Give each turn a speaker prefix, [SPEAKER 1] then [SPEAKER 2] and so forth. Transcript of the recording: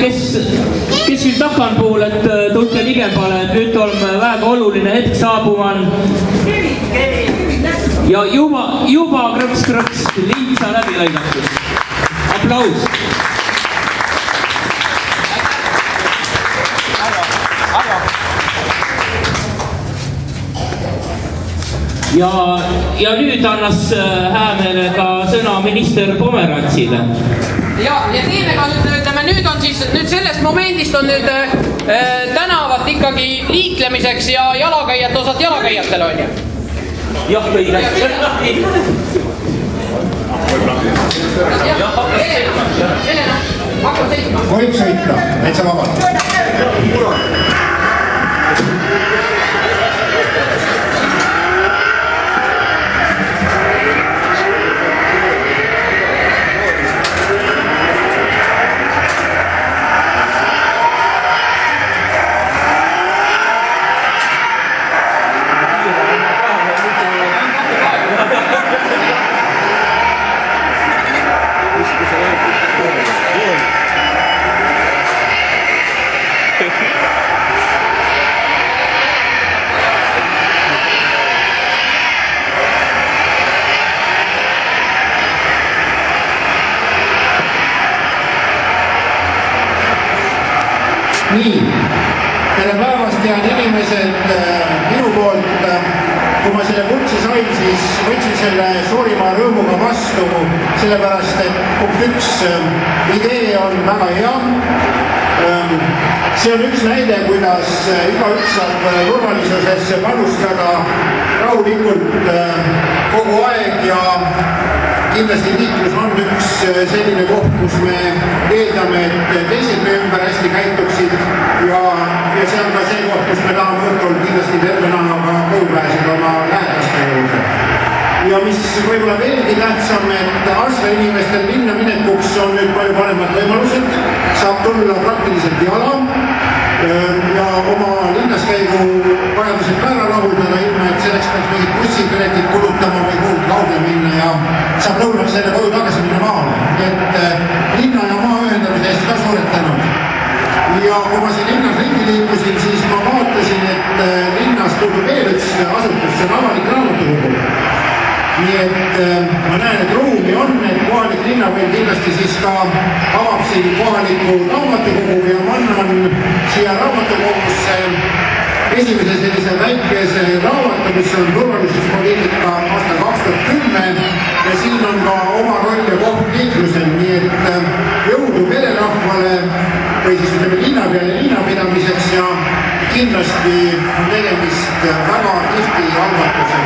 [SPEAKER 1] kes siin takanpool, et tulge ligemale, et nüüd on väga oluline hetk saabuman. Ja juba krõks, liitsa läbi lõigatud. Aplaus. Ja nüüd annas häämeelega sõna minister Pomerantsile.
[SPEAKER 2] Ja teeme ka nüüd, ütleme, nüüd sellest momendist on nüüd tänavat ikkagi liiklemiseks ja jalakäijate osad jalakäijatele on ju?
[SPEAKER 1] Jah, kõige.
[SPEAKER 2] Helena, hakkab seisma.
[SPEAKER 3] Võib sõita, et sa vabalt. Nii, tere päevast, head inimesed, minu poolt, kui ma selle kutse sain, siis võtsin selle suurima rõõmuga vastu, sellepärast, et punkt 1 idee on väga hea. See on üks näide, kuidas igaüks saab turvalisusesse panustada rahulikult kogu aeg ja kindlasti liiklus on üks selline koht, kus me eeldame, et teised meie ümber hästi käituksid ja see on ka see koht, kus me tahame õhtul kindlasti tervena ka koju pääseda oma lähedaste juurde. Ja mis võib-olla veelgi tähtsam, et aastal inimestel linna minekuks on nüüd palju paremad võimalused, saab tulla praktiliselt jala ja oma linnaskäigu vajadused ära rahuldada, ilma et selleks peaks mingid bussipiletid kulutama või kuhugi kaugele minna ja saab lõunaks enne koju tagasi minna maale. Et linna ja maa ühendamise eest ka suured tänud. Ja kui ma siin linnas ringi liikusin, siis ma vaatasin, et linnas puudub veel üks asutus, see on avalik raamatukogu. Nii et ma näen, et ruumi on, et kohalik linnavõim kindlasti siis ka avab siin kohaliku raamatukogu ja ma annan siia raamatukogusse esimese sellise väikese raamatu, mis on turvalisuspoliitika aastal 2010 ja siin on ka oma roll ja koht liiklusel, nii et jõudu pererahvale või siis ütleme linna peale linnapidamiseks ja kindlasti tegemist väga tihti algatuse